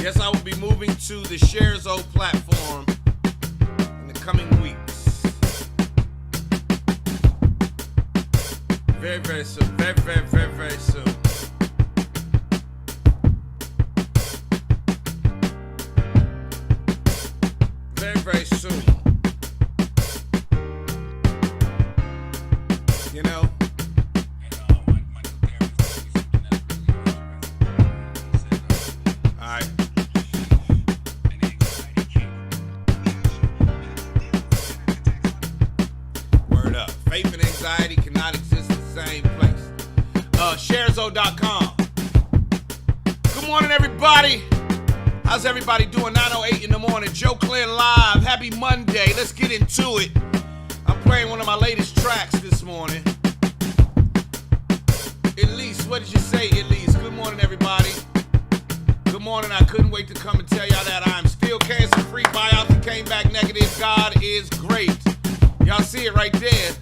Yes, I will be moving to the ShareZo platform in the coming weeks. Very, very soon. Very, very, very, very soon. Very, very soon. You know? Alright. Word up. Faith and anxiety cannot exist in the same place. ShareZo.com. Good morning, everybody. How's everybody doing? 9:08 in the morning. Joe Clair live. Happy Monday. Let's get into it. I'm playing one of my latest tracks this morning. Elise, what did you say, Elise? Good morning, everybody. Good morning. I couldn't wait to come and tell y'all that I'm still cancer-free. Biopsy came back negative. God is great. Y'all see it right there.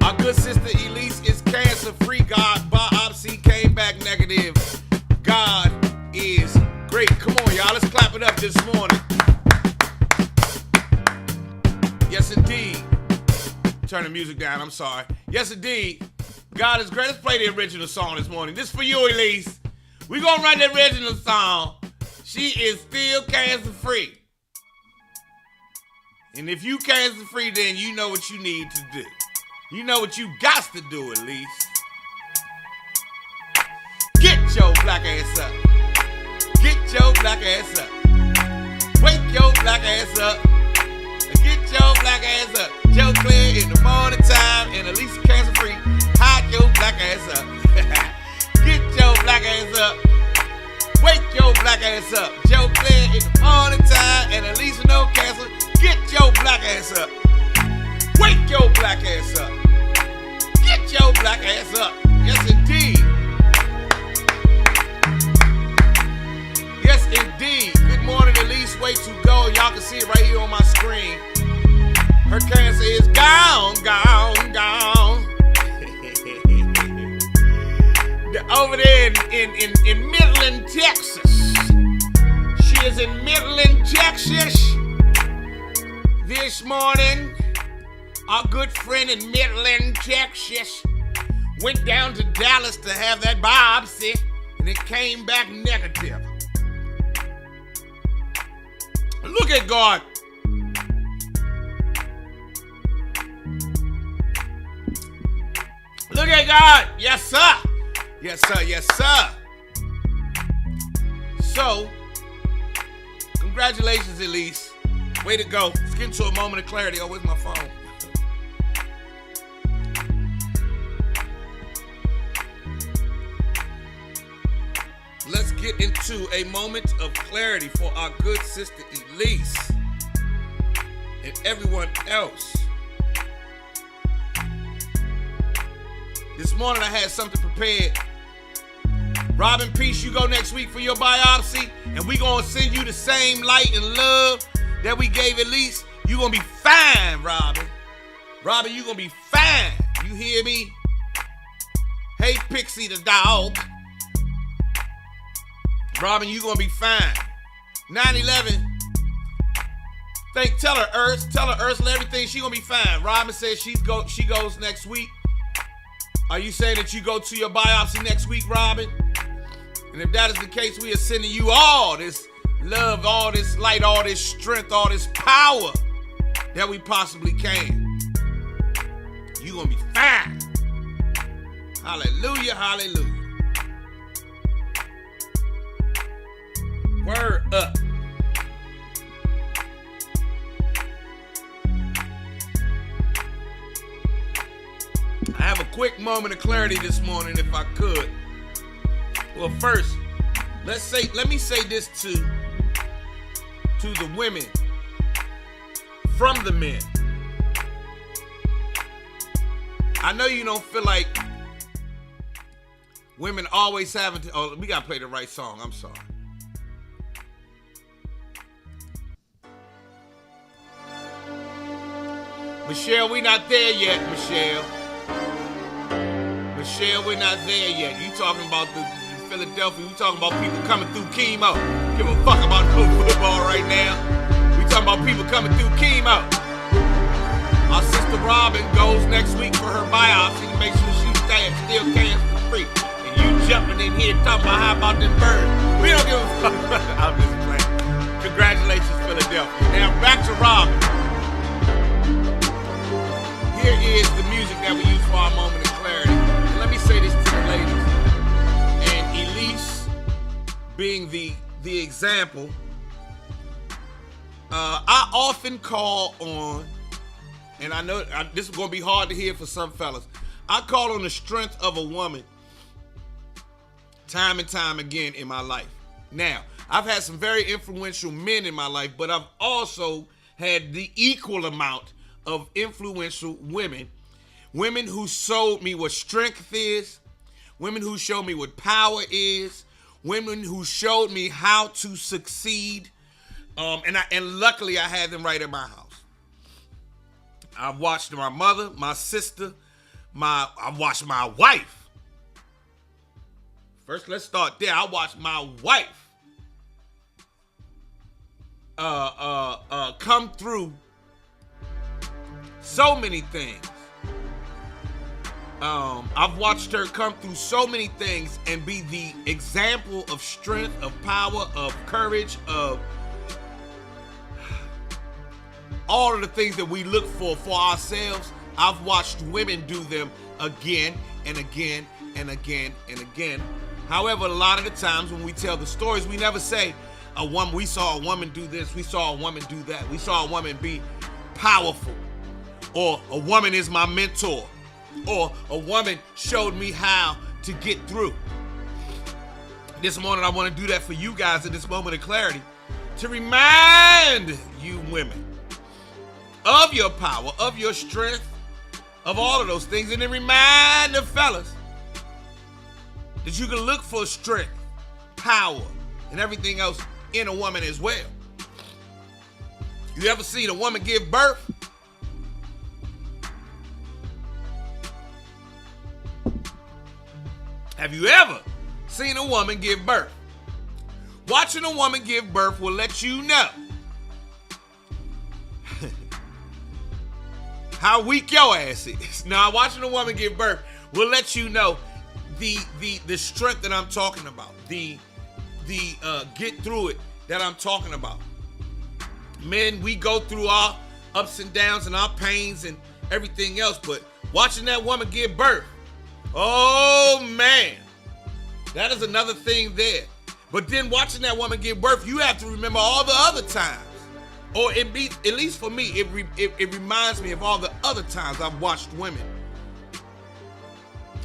Our good sister Elise is cancer-free. God biopsy came back negative. God is great. Come on, y'all. Let's clap it up this morning. Yes, indeed. Turn the music down. I'm sorry. Yes, indeed. God is great. Let's play the original song this morning. This for you, Elise. We're going to run the original song. She is still cancer-free. And if you cancer-free, then you know what you need to do. You know what you got to do, Elise. Get your black ass up. Get your black ass up. Wake your black ass up. Get your black ass up. Joe Clair in the morning time and Elise cancer-free. Hide your black ass up. Get your black ass up. Wake your black ass up. Joe Clair in the morning time and Elise no cancer. Get your black ass up. Wake your black ass up. Get your black ass up. Yes, indeed. Yes, indeed. Good morning, Elise. Way to go. Y'all can see it right here on my screen. Her cancer is gone, gone, gone. Over there in Midland, Texas. She is in Midland, Texas. This morning, our good friend in Midland, Texas, went down to Dallas to have that biopsy, and it came back negative. Look at God. Look at God. Yes, sir. Yes, sir. Yes, sir. So, congratulations, Elise. Way to go. Let's get into a moment of clarity. Oh, where's my phone? Let's get into a moment of clarity for our good sister Elise and everyone else. This morning I had something prepared. Robin, peace, you go next week for your biopsy, and we gonna send you the same light and love that we gave Elise. You gonna be fine, Robin. Robin, you gonna be fine. You hear me? Hey, Pixie the dog. Robin, you gonna be fine. 9/11. Tell her Ursula everything. She gonna be fine. Robin says she goes next week. Are you saying that you go to your biopsy next week, Robin? And if that is the case, we are sending you all this love, all this light, all this strength, all this power that we possibly can. You gonna be fine. Hallelujah, hallelujah. Word up. I have a quick moment of clarity this morning, if I could. Well, first, let me say this to the women from the men. I know you don't feel like women always having to. Oh, we gotta play the right song. I'm sorry. Michelle, we not there yet, Michelle. Michelle, we're not there yet. You talking about the Philadelphia. We talking about people coming through chemo. Give a fuck about no football right now. We talking about people coming through chemo. Our sister Robin goes next week for her biopsy to make sure she's still cancer free. And you jumping in here talking about how about them birds. We don't give a fuck. I'm just playing. Congratulations, Philadelphia. Now back to Robin. Here is the music that we use for our moment of clarity. And let me say this to the ladies. And Elise being the example, I often call on, and I know this is going to be hard to hear for some fellas, I call on the strength of a woman time and time again in my life. Now, I've had some very influential men in my life, but I've also had the equal amount of influential women. Women who showed me what strength is, women who showed me what power is, women who showed me how to succeed. And luckily I had them right at my house. I've watched my mother, my sister, I've watched my wife. First, let's start there. I watched my wife come through so many things. I've watched her come through so many things and be the example of strength, of power, of courage, of all of the things that we look for ourselves. I've watched women do them again and again and again and again. However, a lot of the times when we tell the stories, we never say we saw a woman do this, we saw a woman do that, we saw a woman be powerful, or a woman is my mentor, or a woman showed me how to get through. This morning I want to do that for you guys at this moment of clarity, to remind you women of your power, of your strength, of all of those things, and then remind the fellas that you can look for strength, power, and everything else in a woman as well. You ever seen a woman give birth? Have you ever seen a woman give birth? Watching a woman give birth will let you know how weak your ass is. Now, watching a woman give birth will let you know the strength that I'm talking about, the get through it that I'm talking about. Men, we go through our ups and downs and our pains and everything else, but watching that woman give birth, oh man, that is another thing there. But then watching that woman give birth, you have to remember all the other times. Or at least for me, it reminds me of all the other times I've watched women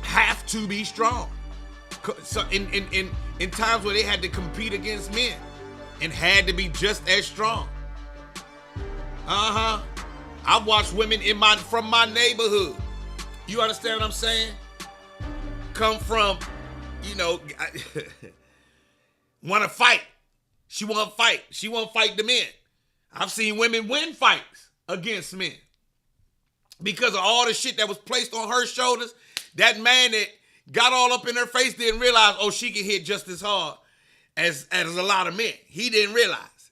have to be strong. So in times where they had to compete against men and had to be just as strong. I've watched women from my neighborhood. You understand what I'm saying? Come from, want to fight. She want to fight. She want to fight the men. I've seen women win fights against men because of all the shit that was placed on her shoulders. That man that got all up in her face didn't realize, she can hit just as hard as a lot of men. He didn't realize.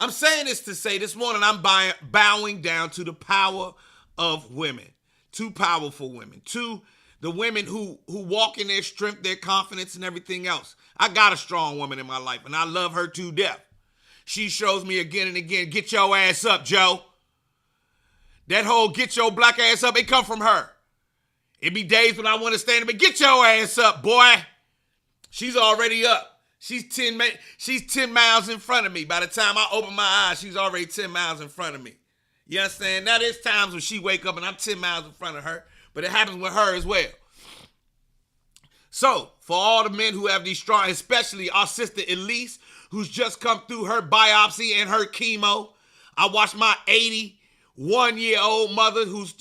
I'm saying this to say this morning I'm bowing down to the power of women, to powerful women, to the women who walk in their strength, their confidence, and everything else. I got a strong woman in my life, and I love her to death. She shows me again and again, get your ass up, Joe. That whole get your black ass up, it come from her. It be days when I want to stand up and get your ass up, boy. She's already up. She's 10 miles in front of me. By the time I open my eyes, she's already 10 miles in front of me. You understand? Now, there's times when she wake up and I'm 10 miles in front of her, but it happens with her as well. So, for all the men who have these strong, especially our sister Elise, who's just come through her biopsy and her chemo. I watched my 81-year-old mother who's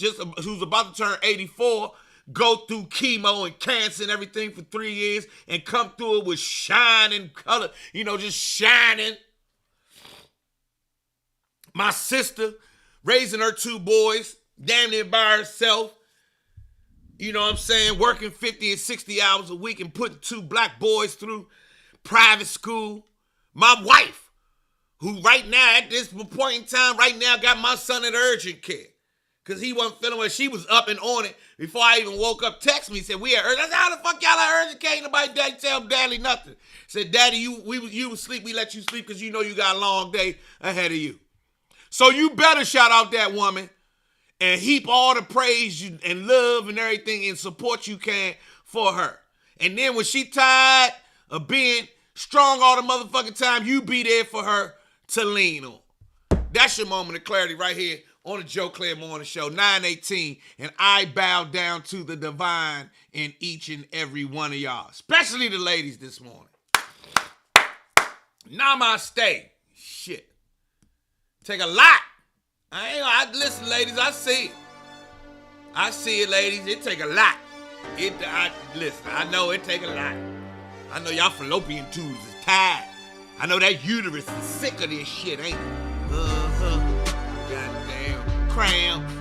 about to turn 84 go through chemo and cancer and everything for 3 years and come through it with shining color, just shining. My sister raising her 2 boys, damn near by herself. You know what I'm saying? Working 50 and 60 hours a week and putting 2 black boys through private school. My wife, who right now, at this point in time, right now, got my son at urgent care. Because he wasn't feeling well. She was up and on it before I even woke up. Text me, said, we at urgent. I said, how the fuck y'all at urgent care? Ain't nobody daddy tell daddy nothing. Said, daddy, you was sleep. We let you sleep because you know you got a long day ahead of you. So you better shout out that woman and heap all the praise and love and everything and support you can for her. And then when she tired of being strong all the motherfucking time, you be there for her to lean on. That's your moment of clarity right here on the Joe Clair Morning Show, 9:18, and I bow down to the divine in each and every one of y'all, especially the ladies this morning. Namaste. Shit. Take a lot. Listen, ladies, I see it. I see it, ladies. It take a lot. Listen, I know it take a lot. I know y'all fallopian tubes is tired. I know that uterus is sick of this shit, ain't it? Goddamn cramps.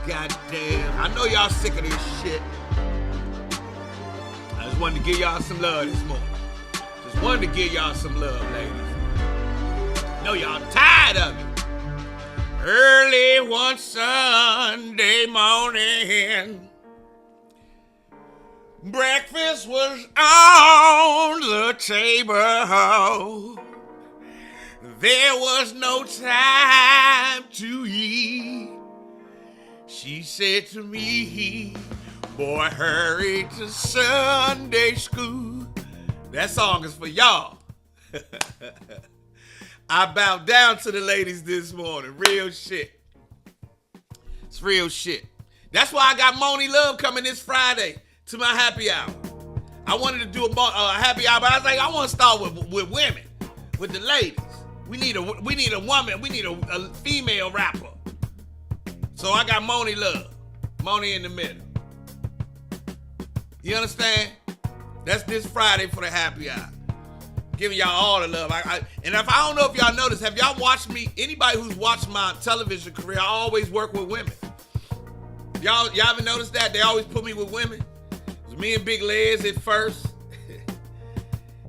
Goddamn. I know y'all sick of this shit. I just wanted to give y'all some love this morning. Just wanted to give y'all some love, ladies. I know y'all tired of it. Early one Sunday morning, breakfast was on the table. There was no time to eat. She said to me, boy, hurry to Sunday school. That song is for y'all. I bowed down to the ladies this morning. Real shit. It's real shit. That's why I got Moni Love coming this Friday to my happy hour. I wanted to do a happy hour, but I was like, I want to start with women, with the ladies. We need a woman. We need a female rapper. So I got Moni Love. Moni in the middle. You understand? That's this Friday for the happy hour. Giving y'all all the love. And if I don't know if y'all noticed, have y'all watched me? Anybody who's watched my television career, I always work with women. Y'all ever noticed that? They always put me with women. It was me and Big Les at first.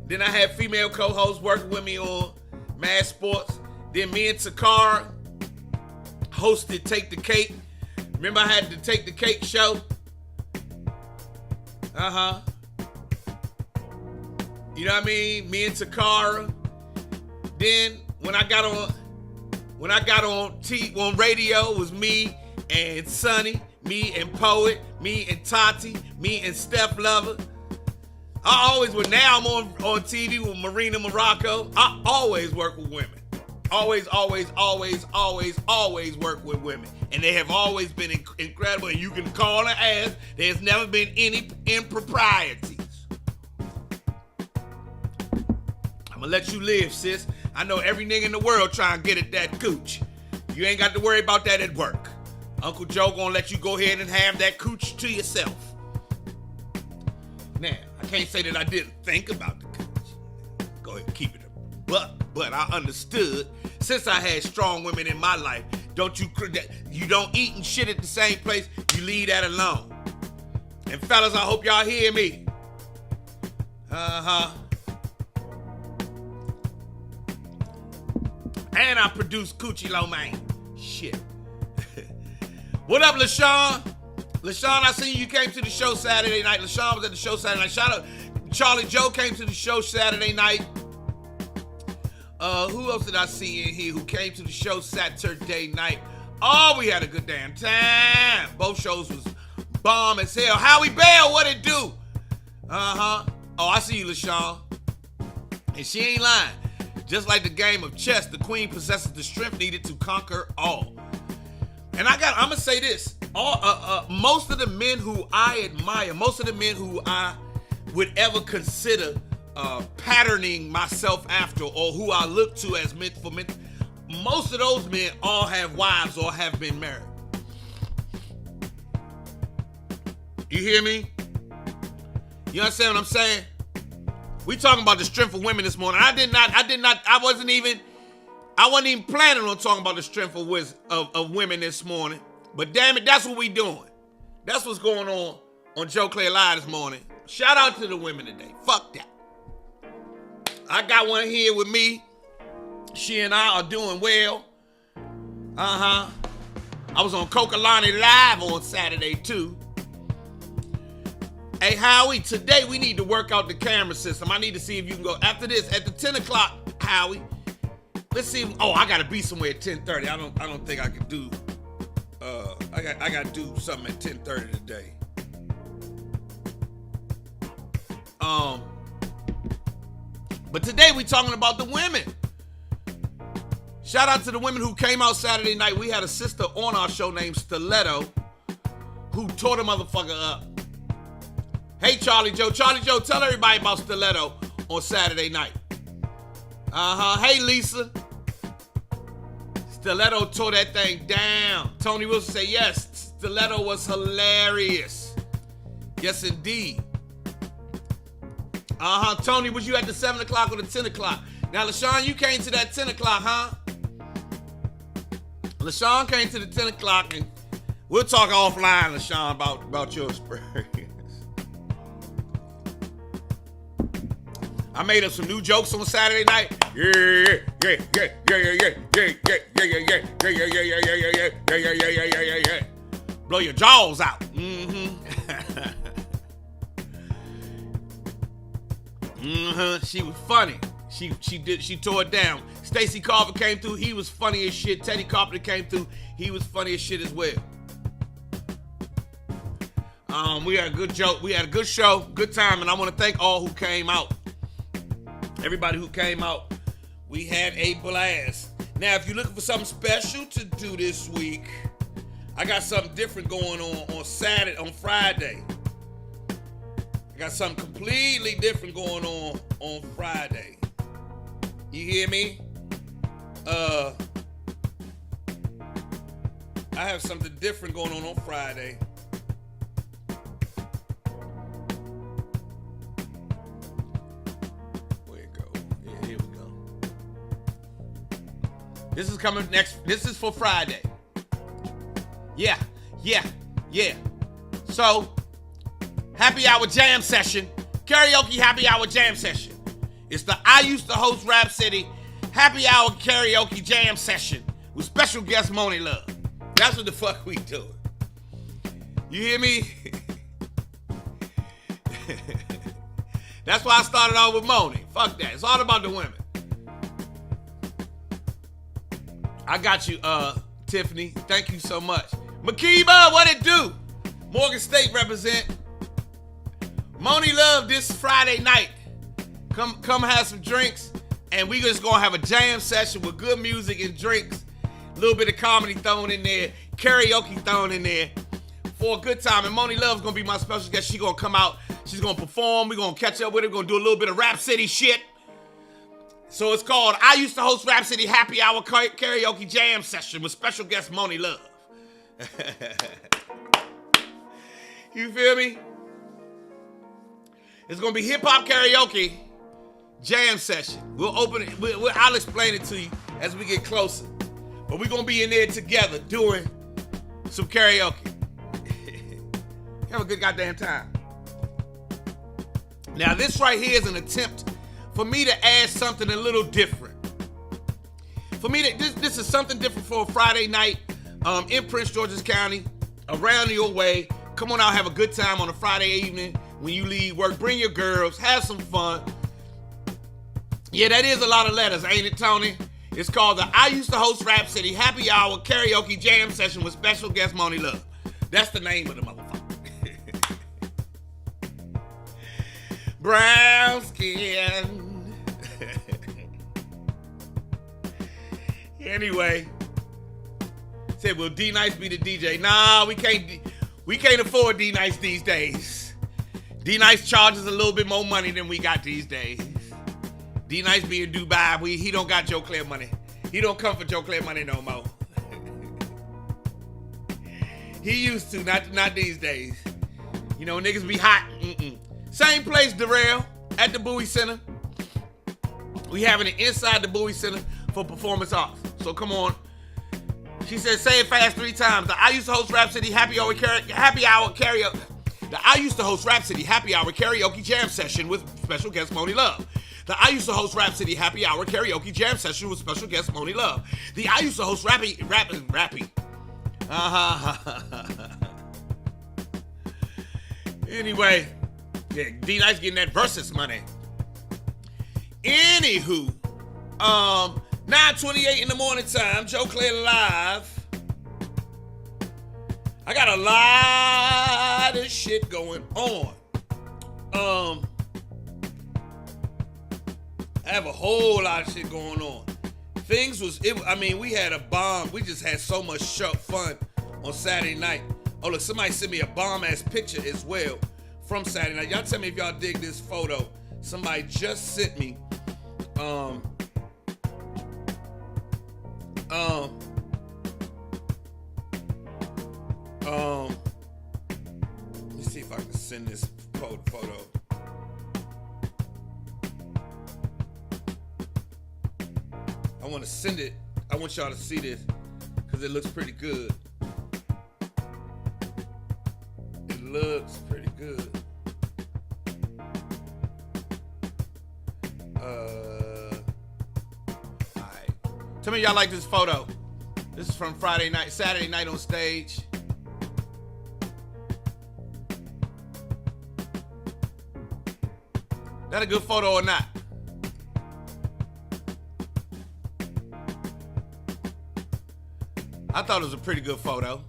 Then I had female co-hosts working with me on Mad Sports. Then me and Takara hosted Take the Cake. Remember I had the Take the Cake show? You know what I mean? Me and Takara. Then when I got on radio, it was me and Sonny, me and Poet, me and Tati, me and Steph Lover. Now I'm on TV with Marina Morocco. I always work with women. Always work with women. And they have always been incredible. And you can call and ask. There's never been any improprieties. I'm gonna let you live, sis. I know every nigga in the world trying to get at that cooch. You ain't got to worry about that at work. Uncle Joe gonna let you go ahead and have that cooch to yourself. Now, I can't say that I didn't think about the cooch. Go ahead and keep it a buck. But I understood, since I had strong women in my life, you don't eat and shit at the same place, you leave that alone. And fellas, I hope y'all hear me. And I produced Coochie Lo Mein. Shit. What up, LaShawn? LaShawn, I see you came to the show Saturday night. LaShawn was at the show Saturday night. Shout out. Charlie Joe came to the show Saturday night. Who else did I see in here who came to the show Saturday night? Oh, we had a good damn time. Both shows was bomb as hell. Howie Bell, what it do? Oh, I see you, LaShawn. And she ain't lying. Just like the game of chess, the queen possesses the strength needed to conquer all. And I'm gonna say this: most of the men who I admire, most of the men who I would ever consider patterning myself after, or who I look to as men for men, most of those men all have wives or have been married. You hear me? You understand what I'm saying? We talking about the strength of women this morning. I wasn't even planning on talking about the strength of women this morning. But damn it, that's what we doing. That's what's going on Joe Clair Live this morning. Shout out to the women today. Fuck that. I got one here with me. She and I are doing well. I was on Kokalani Live on Saturday too. Hey, Howie, today we need to work out the camera system. I need to see if you can go after this at the 10 o'clock, Howie. Let's see. I gotta be somewhere at 10:30. I don't think I can do. I gotta do something at 10:30 today. But today we talking about the women. Shout out to the women who came out Saturday night. We had a sister on our show named Stiletto who tore the motherfucker up. Hey, Charlie Joe. Charlie Joe, tell everybody about Stiletto on Saturday night. Hey, Lisa. Stiletto tore that thing down. Tony Wilson say yes. Stiletto was hilarious. Yes, indeed. Tony, was you at the 7 o'clock or the 10 o'clock? Now, LaShawn, you came to that 10 o'clock, huh? LaShawn came to the 10 o'clock, and we'll talk offline, LaShawn, about your experience. I made up some new jokes on Saturday night. Yeah. Blow your jaws out. She was funny. She tore it down. Stacey Carver came through. He was funny as shit. Teddy Carpenter came through. He was funny as shit as well. We had a good joke. We had a good show, good time, and I want to thank all who came out. Everybody who came out, we had a blast. Now, if you're looking for something special to do this week, I got something different going on Friday. I got something completely different going on Friday. You hear me? I have something different going on Friday. Where it go? Yeah, here we go. This is coming next. This is for Friday. Yeah. So, happy hour jam session. Karaoke happy hour jam session. It's the I Used to Host Rap City happy hour karaoke jam session with special guest Moni Love. That's what the fuck we doing. You hear me? That's why I started off with Moni. Fuck that. It's all about the women. I got you, Tiffany. Thank you so much. Makiba, what it do? Morgan State represent. Moni Love this Friday night. Come have some drinks, and we just gonna have a jam session with good music and drinks. A little bit of comedy thrown in there, karaoke thrown in there for a good time. And Moni Love's gonna be my special guest. She gonna come out. She's gonna perform. We're gonna catch up with her. We're gonna do a little bit of Rap City shit. So it's called I Used to Host Rap City Happy Hour Karaoke Jam Session with special guest Moni Love. You feel me? It's gonna be hip hop karaoke jam session. We'll open it. I'll explain it to you as we get closer. But we're gonna be in there together doing some karaoke. Have a good goddamn time. Now this right here is an attempt for me to add something a little different. For me, this is something different for a Friday night in Prince George's County, around your way. Come on out, have a good time on a Friday evening when you leave work. Bring your girls, have some fun. Yeah, that is a lot of letters, ain't it, Tony? It's called the I Used to Host Rap City Happy Hour Karaoke Jam Session with special guest Moni Love. That's the name of the motherfucker. Brown skin. Anyway, said, will D-Nice be the DJ? Nah, we can't afford D-Nice these days. D-Nice charges a little bit more money than we got these days. D-Nice be in Dubai. He don't got Joe Clair money. He don't come for Joe Clair money no more. He used to, not these days. You know, niggas be hot. Same place, Darrell, at the Bowie Center. We having it inside the Bowie Center for performance arts. So come on. She said, say it fast 3 times. The I Used to Host Rap City Happy Hour Karaoke. The I Used to Host Rap City Happy Hour Karaoke Jam Session with special guest Moni Love. The I used to host Rap City Happy Hour karaoke jam session with special guest Moni Love. The I used to host Rappy. Anyway, yeah, D-Nice getting that versus money. Anywho, 9:28 in the morning time, Joe Clair live. I got a lot of shit going on. I have a whole lot of shit going on. We had a bomb. We just had so much fun on Saturday night. Oh, look, somebody sent me a bomb-ass picture as well from Saturday night. Y'all tell me if y'all dig this photo. Somebody just sent me, let me see if I can send this photo. I want to send it. I want y'all to see this because it looks pretty good. It looks pretty good. Alright. Tell me y'all like this photo. This is from Saturday night on stage. That a good photo or not? I thought it was a pretty good photo.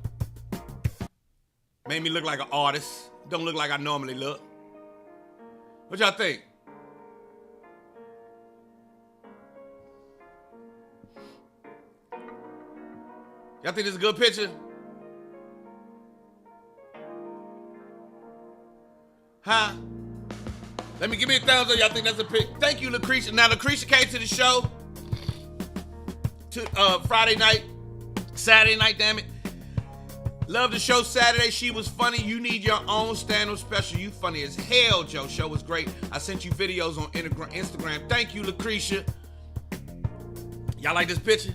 Made me look like an artist. Don't look like I normally look. What y'all think? Y'all think this is a good picture? Huh? Give me a thumbs up. Y'all think that's a pic? Thank you, Lucretia. Now, Lucretia came to the show Friday night. Saturday night, damn it. Love the show Saturday. She was funny. You need your own stand-up special. You funny as hell, Joe. Show was great. I sent you videos on Instagram. Thank you, Lucretia. Y'all like this picture?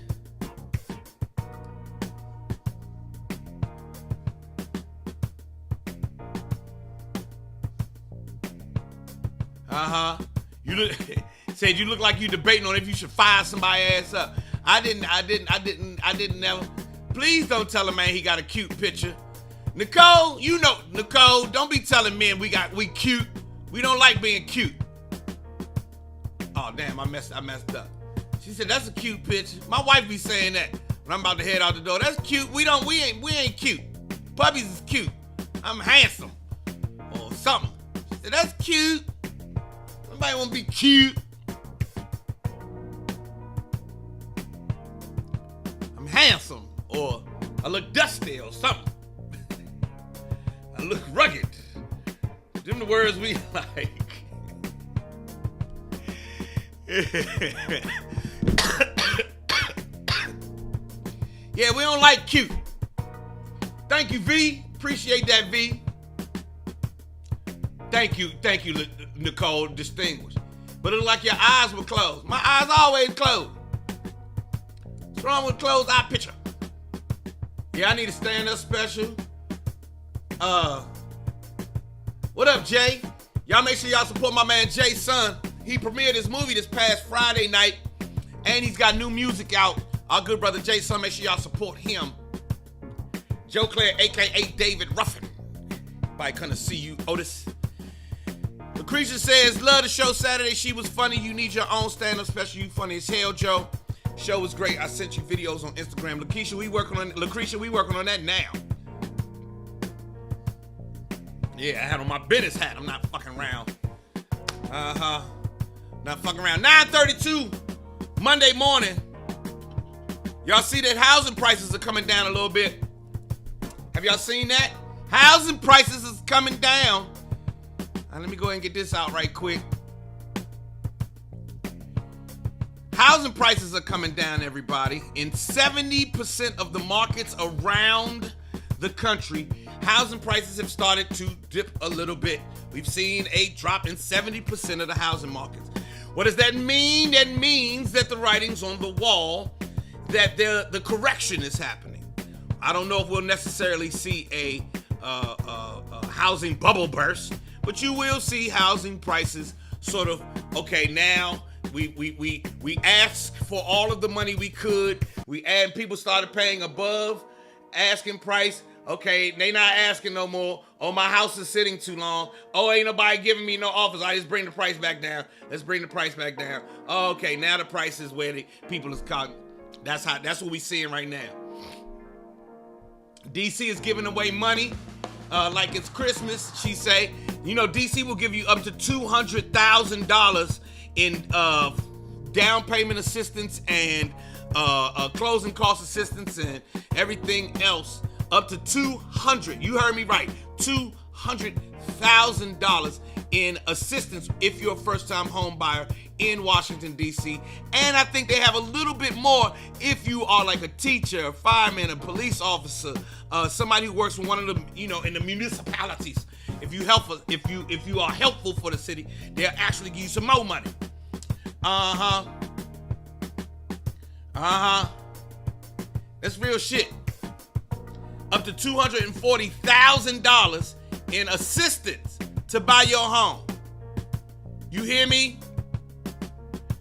Said you look like you debating on if you should fire somebody ass up. I didn't never. Please don't tell a man he got a cute picture. Nicole, Nicole, don't be telling men we cute. We don't like being cute. Oh damn, I messed up. She said that's a cute picture. My wife be saying that when I'm about to head out the door. That's cute. We ain't cute. Puppies is cute. I'm handsome. Or something. She said that's cute. Nobody wanna be cute. I'm handsome. Or I look dusty or something. I look rugged. Them the words we like. Yeah, we don't like cute. Thank you, V. Appreciate that, V. Thank you, Nicole, distinguished. But it looked like your eyes were closed. My eyes always closed. What's wrong with closed eye picture? Yeah, I need a stand-up special. What up, Jay? Y'all make sure y'all support my man Jay's son. He premiered his movie this past Friday night, and he's got new music out. Our good brother Jay's son, make sure y'all support him. Joe Clair, a.k.a. David Ruffin. Everybody come to see you, Otis. Lucretia says, love the show Saturday. She was funny. You need your own stand-up special. You funny as hell, Joe. Show was great. I sent you videos on Instagram. Lucretia, we working on that now. Yeah, I had on my business hat. I'm not fucking around. Not fucking around. 9:32 Monday morning. Y'all see that housing prices are coming down a little bit? Have y'all seen that? Housing prices is coming down. Now, let me go ahead and get this out right quick. Housing prices are coming down, everybody. In 70% of the markets around the country, housing prices have started to dip a little bit. We've seen a drop in 70% of the housing markets. What does that mean? That means that the writing's on the wall, that the correction is happening. I don't know if we'll necessarily see a housing bubble burst, but you will see housing prices sort of, okay, now we asked for all of the money we could. People started paying above asking price. Okay, they not asking no more. Oh, my house is sitting too long. Oh, ain't nobody giving me no offers. I just bring the price back down. Let's bring the price back down. Oh, okay, now the price is where the people is calling. That's what we seeing right now. DC is giving away money like it's Christmas. She say, DC will give you up to $200,000 in down payment assistance and closing cost assistance and everything else. Up to $200,000. You heard me right. $200,000 in assistance if you're a first-time home buyer in Washington, D.C. And I think they have a little bit more if you are like a teacher, a fireman, a police officer, somebody who works for one of the, in the municipalities. If you are helpful for the city, they'll actually give you some more money. That's real shit. Up to $240,000 in assistance to buy your home. You hear me?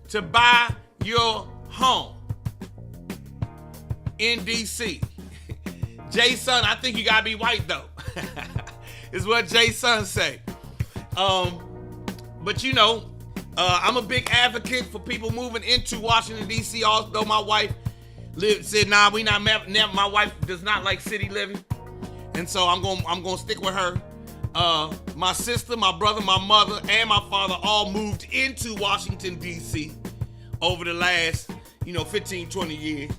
To buy your home in D.C. Jay-Son, I think you gotta be white though. Is what Jay-Son say. But I'm a big advocate for people moving into Washington, D.C. Although my wife said, nah, we not never. My wife does not like city living, and so I'm gonna stick with her. My sister, my brother, my mother, and my father all moved into Washington, D.C. over the last, 15, 20 years.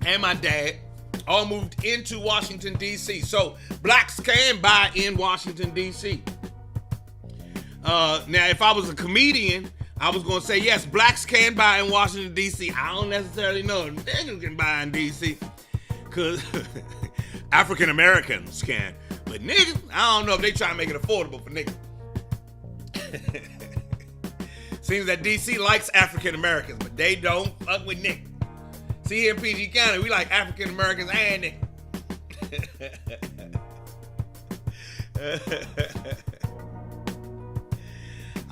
And my dad all moved into Washington, D.C. So blacks can buy in Washington, D.C. Now, if I was a comedian, I was going to say, yes, blacks can buy in Washington, D.C. I don't necessarily know if niggas can buy in D.C. because African Americans can. But niggas, I don't know if they try to make it affordable for niggas. Seems that D.C. likes African Americans, but they don't fuck with niggas. See, here in PG County, we like African Americans and niggas.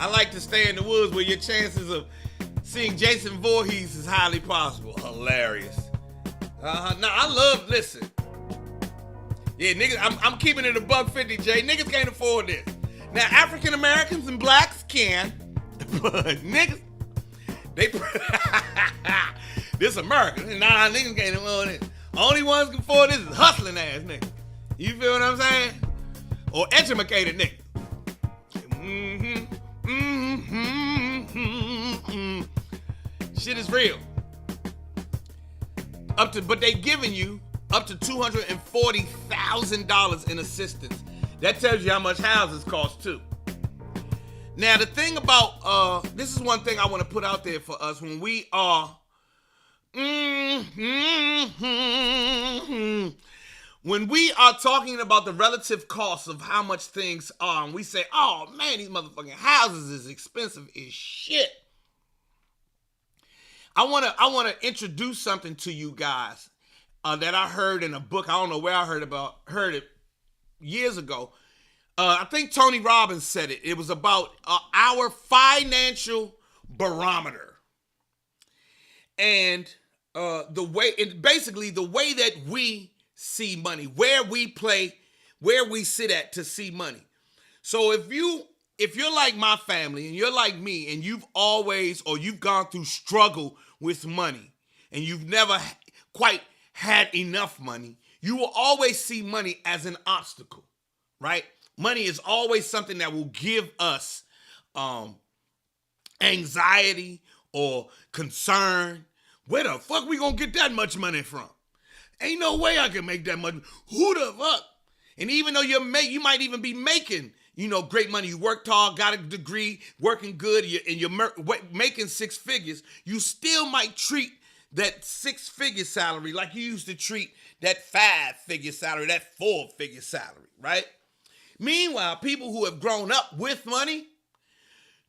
I like to stay in the woods where your chances of seeing Jason Voorhees is highly possible. Hilarious. Listen. Yeah, niggas, I'm keeping it $150, Jay. Niggas can't afford this. Now, African Americans and blacks can, but niggas, this America. Nah, niggas can't afford this. Only ones can afford this is hustling ass niggas. You feel what I'm saying? Or educated niggas. Shit is real. But they giving you up to $240,000 in assistance. That tells you how much houses cost too. Now the thing about this is one thing I want to put out there for us when we are when we are talking about the relative cost of how much things are, and we say, oh man, these motherfucking houses is expensive as shit. I wanna introduce something to you guys that I heard in a book. I don't know where I heard it years ago. I think Tony Robbins said it. It was about our financial barometer. And basically the way that we see money, where we sit at to see money. So if you're like my family and you're like me and you've gone through struggle with money and you've never quite had enough money, you will always see money as an obstacle, right? Money is always something that will give us anxiety or concern. Where the fuck we gonna get that much money from? Ain't no way I can make that much. Who the fuck? And even though you might even be making, great money. You worked hard, got a degree, working good, and you're making six figures. You still might treat that six-figure salary like you used to treat that five-figure salary, that four-figure salary, right? Meanwhile, people who have grown up with money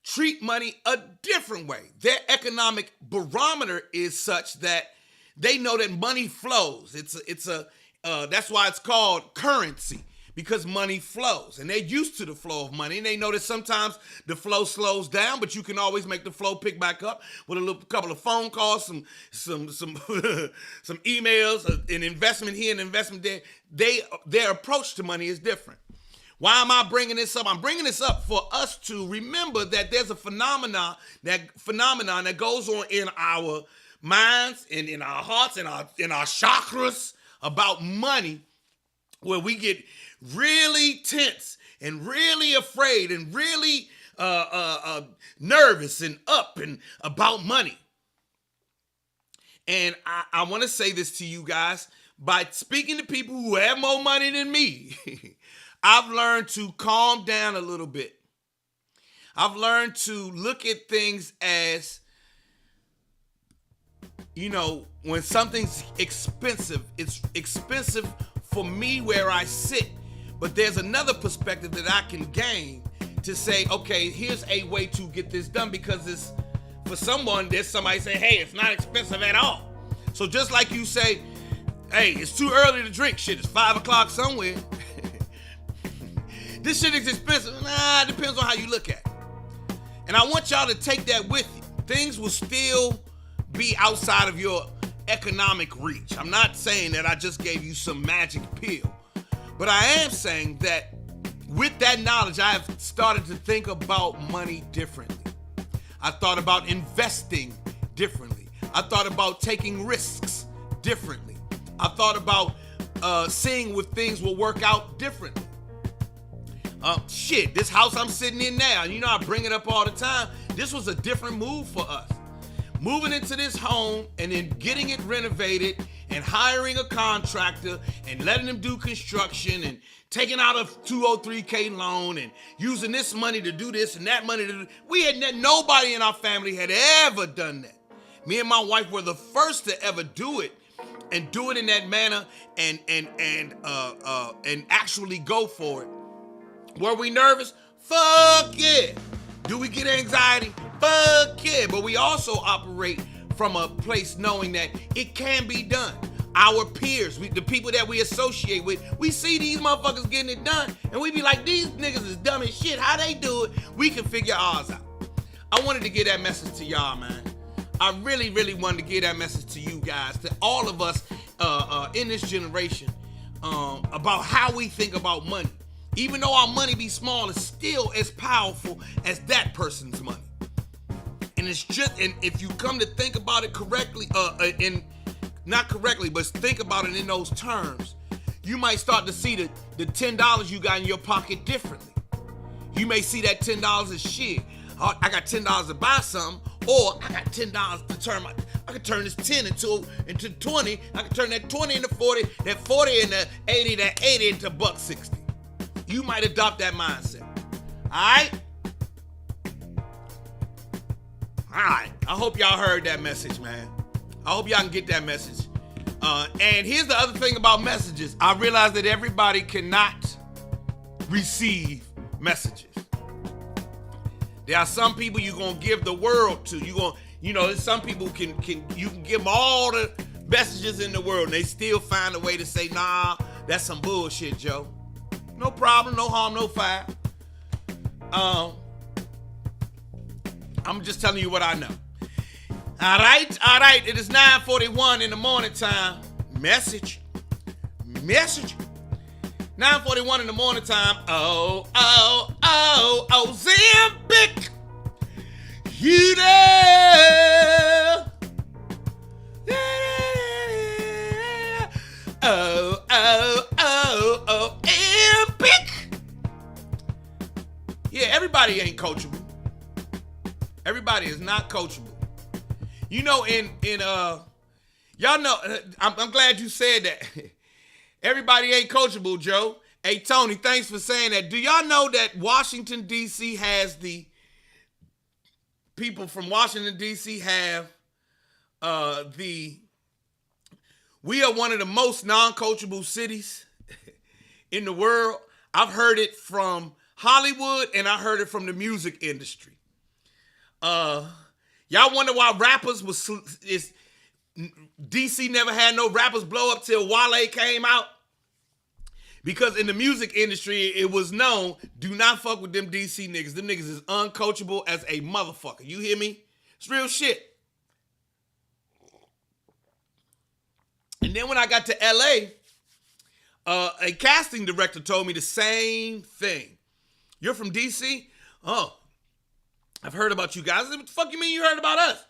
treat money a different way. Their economic barometer is such that they know that money flows. That's why it's called currency, because money flows, and they're used to the flow of money, and they know that sometimes the flow slows down, but you can always make the flow pick back up with a couple of phone calls, some some emails, an investment here, an investment there. Their approach to money is different. Why am I bringing this up? I'm bringing this up for us to remember that there's a phenomenon that goes on in our minds and in our hearts and in our chakras about money, where we get really tense and really afraid and really nervous and up and about money. And I want to say this to you guys. By speaking to people who have more money than me, I've learned to calm down a little bit. I've learned to look at things as, when something's expensive, it's expensive for me where I sit. But there's another perspective that I can gain to say, okay, here's a way to get this done, because it's, for someone, there's somebody say, hey, it's not expensive at all. So just like you say, hey, it's too early to drink. Shit, it's 5 o'clock somewhere. This shit is expensive. Nah, it depends on how you look at it. And I want y'all to take that with you. Things will still be outside of your economic reach. I'm not saying that I just gave you some magic pill, but I am saying that with that knowledge, I have started to think about money differently. I thought about investing differently. I thought about taking risks differently. I thought about seeing if things will work out differently. This house I'm sitting in now, I bring it up all the time. This was a different move for us. Moving into this home and then getting it renovated and hiring a contractor and letting them do construction and taking out a 203k loan and using this money to do this and that money to do. Nobody in our family had ever done that. Me and my wife were the first to ever do it, and do it in that manner and actually go for it. Were we nervous? Fuck yeah. Do we get anxiety? Fuck yeah. But we also operate from a place knowing that it can be done. Our peers, the people that we associate with, we see these motherfuckers getting it done, and we be like, these niggas is dumb as shit. How they do it? We can figure ours out. I wanted to get that message to y'all, man. I really, really wanted to get that message to you guys, to all of us in this generation, about how we think about money. Even though our money be small, it's still as powerful as that person's money. And it's just, and if you come to think about it correctly, not correctly, but think about it in those terms, you might start to see the $10 you got in your pocket differently. You may see that $10 as shit. I got $10 to buy something, or I got $10 to turn I can turn this 10 into 20. I can turn that 20 into 40, that 40 into 80, that 80 into $1.60. You might adopt that mindset. All right. I hope y'all heard that message, man. I hope y'all can get that message. And here's the other thing about messages. I realize that everybody cannot receive messages. There are some people you're going to give the world to. Some people you can give them all the messages in the world, and they still find a way to say, nah, that's some bullshit, Joe. No problem, no harm, no foul. I'm just telling you what I know. All right. It is 9:41 in the morning time. Message. 9:41 in the morning time. Oh, Zambic. You there? Epic. Yeah, everybody ain't coachable. Everybody is not coachable. Y'all know, I'm glad you said that. Everybody ain't coachable, Joe. Hey, Tony, thanks for saying that. Do y'all know that Washington, D.C. has people from Washington, D.C. have we are one of the most non-coachable cities in the world. I've heard it from Hollywood, and I heard it from the music industry. Y'all wonder why rappers DC never had no rappers blow up till Wale came out? Because in the music industry, it was known, do not fuck with them DC niggas. Them niggas is uncoachable as a motherfucker. You hear me? It's real shit. And then when I got to LA, a casting director told me the same thing. You're from DC? Oh, I've heard about you guys. What the fuck you mean you heard about us?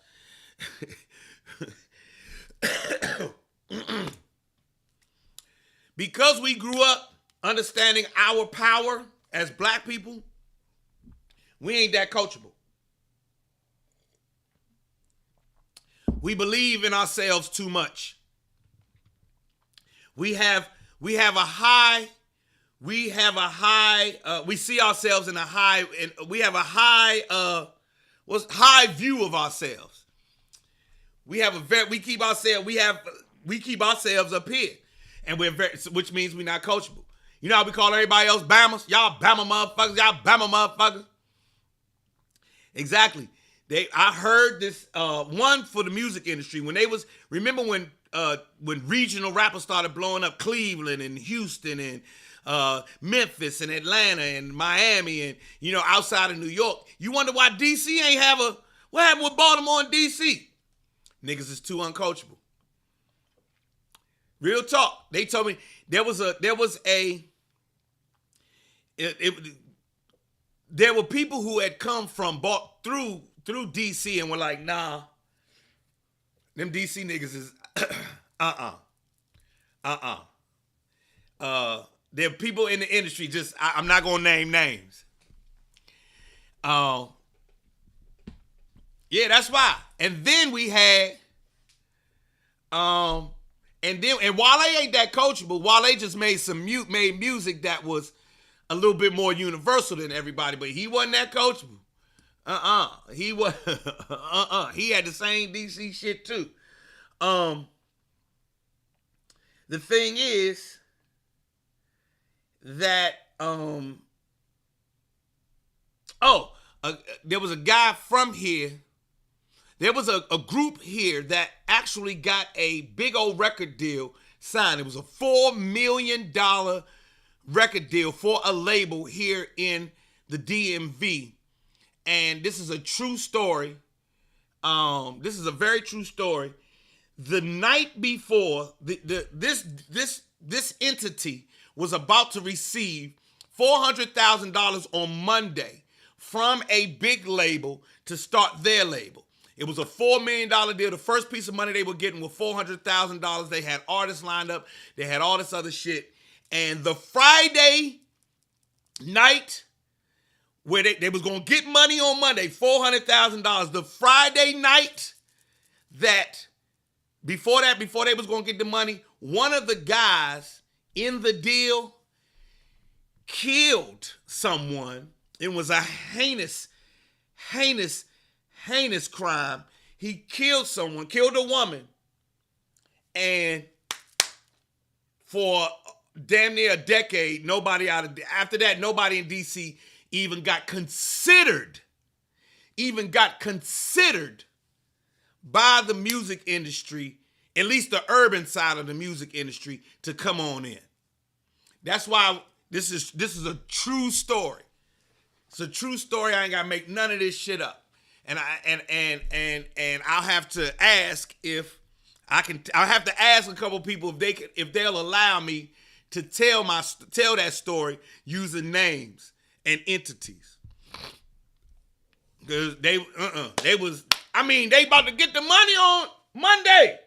Because we grew up understanding our power as black people, we ain't that coachable. We believe in ourselves too much. We see ourselves in a high, and we have a high view of ourselves. We keep ourselves up here. And which means we're not coachable. You know how we call everybody else Bammers? Y'all Bama motherfuckers. Exactly. I heard this one for the music industry remember when regional rappers started blowing up, Cleveland and Houston and Memphis and Atlanta and Miami and outside of New York. You wonder why DC ain't what happened with Baltimore and DC? Niggas is too uncoachable. Real talk. They told me there were people who had come from through DC and were like, nah, them DC niggas is there are people in the industry, I'm not gonna name names. Yeah, that's why. And then we had and Wale ain't that coachable. Wale just made music that was a little bit more universal than everybody, but he wasn't that coachable. He was he had the same DC shit too. The thing is that there was a guy from here. There was a group here that actually got a big old record deal signed. It was a $4 million record deal for a label here in the DMV. And this is a true story. This is a very true story. The night before, this entity was about to receive $400,000 on Monday from a big label to start their label. It was a $4 million deal. The first piece of money they were getting was $400,000. They had artists lined up. They had all this other shit. And the Friday night where they was going to get money on Monday, $400,000. The Friday night before they was going to get the money, one of the guys in the deal killed someone. It was a heinous crime. He killed someone, killed a woman. And for damn near a decade, after that, nobody in DC even got considered by the music industry, at least the urban side of the music industry, to come on in. That's why this is a true story. It's a true story. I ain't gotta make none of this shit up. And I'll have to ask I'll have to ask a couple people if they'll allow me to tell that story using names and entities. Because they about to get the money on Monday.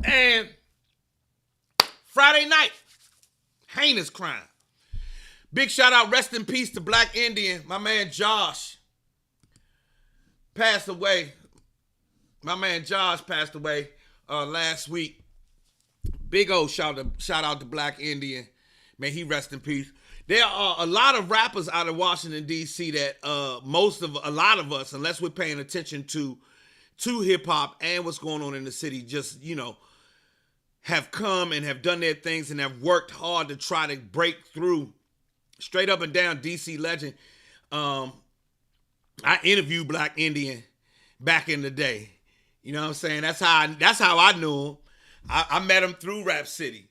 And Friday night, heinous crime. Big shout out, rest in peace to Black Indian. My man Josh passed away. Last week. Big old shout out to Black Indian. May he rest in peace. There are a lot of rappers out of Washington, D.C. that a lot of us, unless we're paying attention to hip-hop and what's going on in the city, just, have come and have done their things and have worked hard to try to break through. Straight up and down, DC legend. I interviewed Black Indian back in the day. You know what I'm saying? That's how I knew him. I met him through Rap City.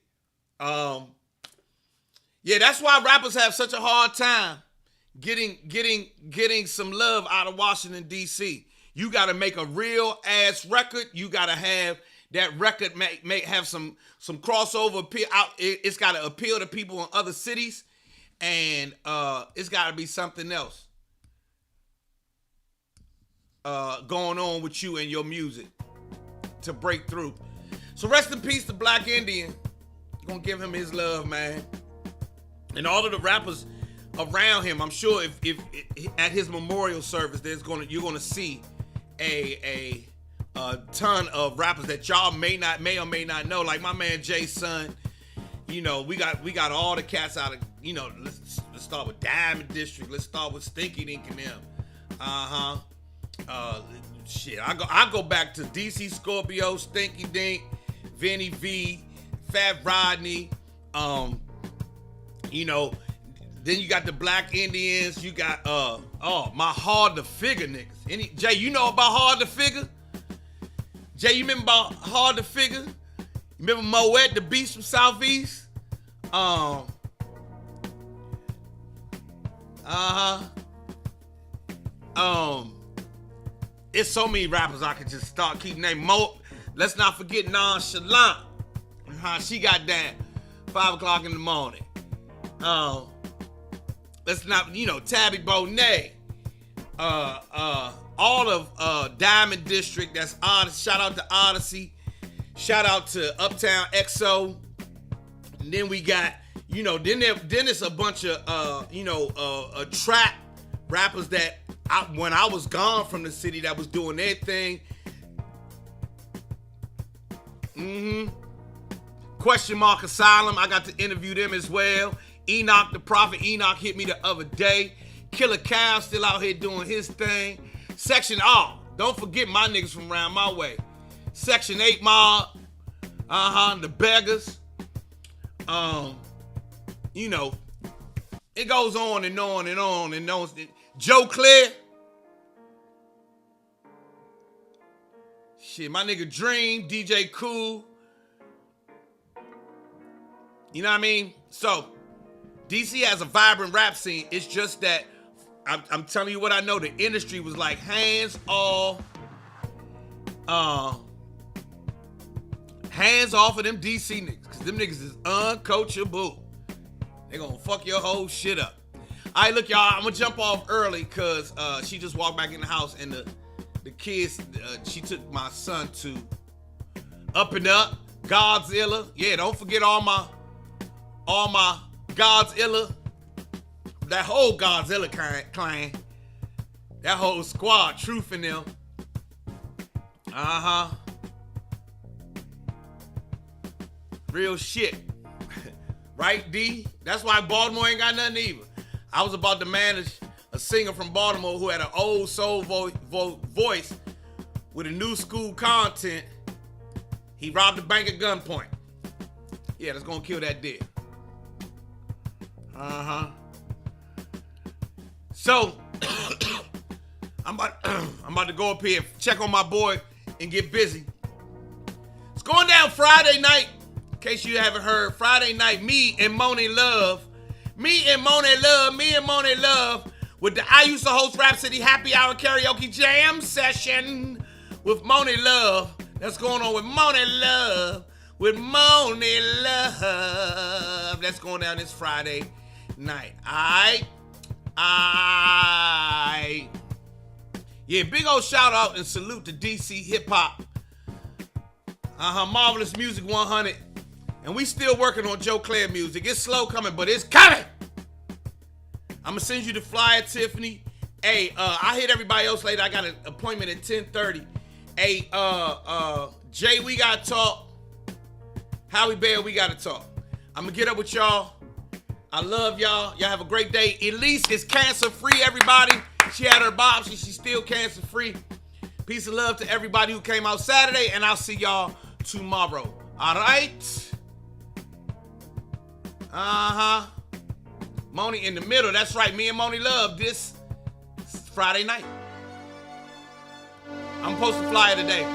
Yeah, that's why rappers have such a hard time getting some love out of Washington, D.C. You got to make a real ass record. You got to have that record may have some crossover appeal out. It's got to appeal to people in other cities, and it's got to be something else going on with you and your music to break through. So rest in peace to Black Indian. Gonna give him his love, man, and all of the rappers around him. I'm sure if at his memorial service, you're gonna see a ton of rappers that y'all may or may not know, like my man Jay Son. You know, we got all the cats out of, you know, let's start with Diamond District. Let's start with Stinky Dink and them. Shit, I go back to DC Scorpio, Stinky Dink, Vinny V, Fat Rodney. You know, then you got the Black Indians. You got my Hard to Figure niggas. Jay, you know about Hard to Figure? Jay, you remember about Hard to Figure? You remember Moet, the Beast from Southeast? It's so many rappers I could just start keep naming. Let's not forget Nonchalant. She got down 5 o'clock in the morning. Let's not, you know, Tabby Bonet. All of Diamond District. That's Odyssey. Shout out to Odyssey. Shout out to Uptown XO. And then we got, you know, then it's a bunch of trap rappers that when I was gone from the city that was doing their thing. Question Mark Asylum. I got to interview them as well. Enoch the Prophet. Enoch hit me the other day. Killer Cow still out here doing his thing. Section R. Don't forget my niggas from around my way. Section 8 Mob. The Beggars. You know, it goes on and on and on and on. Joe Clair. Shit, my nigga Dream, DJ Cool. You know what I mean? So, DC has a vibrant rap scene. It's just that, I'm telling you what I know, the industry was like hands off of them DC niggas. Because them niggas is uncoachable. They gonna fuck your whole shit up. All right, look, y'all, I'm gonna jump off early because she just walked back in the house and the kids, she took my son to Up and Up, Godzilla. Yeah, don't forget all my Godzilla, that whole Godzilla clan, that whole squad, Truth in them. Real shit. Right, D? That's why Baltimore ain't got nothing either. I was about to manage a singer from Baltimore who had an old soul voice with a new school content. He robbed a bank at gunpoint. Yeah, that's gonna kill that deal. So, I'm about to go up here, check on my boy, and get busy. It's going down Friday night. In case you haven't heard, Friday night, me and Monet Love, with the I used to host Rap City Happy Hour Karaoke Jam session with Monet Love. That's going on with Monet Love. That's going down this Friday night. Aight. Yeah, big old shout out and salute to DC Hip Hop. Marvelous Music 100. And we still working on Joe Clair music. It's slow coming, but it's coming. I'm gonna send you the flyer, Tiffany. Hey, I hit everybody else later. I got an appointment at 10:30. Hey, Jay, we gotta talk. Howie Bear, we gotta talk. I'm gonna get up with y'all. I love y'all. Y'all have a great day. Elise is cancer-free, everybody. She had her biopsy. She's still cancer-free. Peace and love to everybody who came out Saturday, and I'll see y'all tomorrow. All right? Moni in the middle. That's right. Me and Moni Love this Friday night. I'm posting flyer today.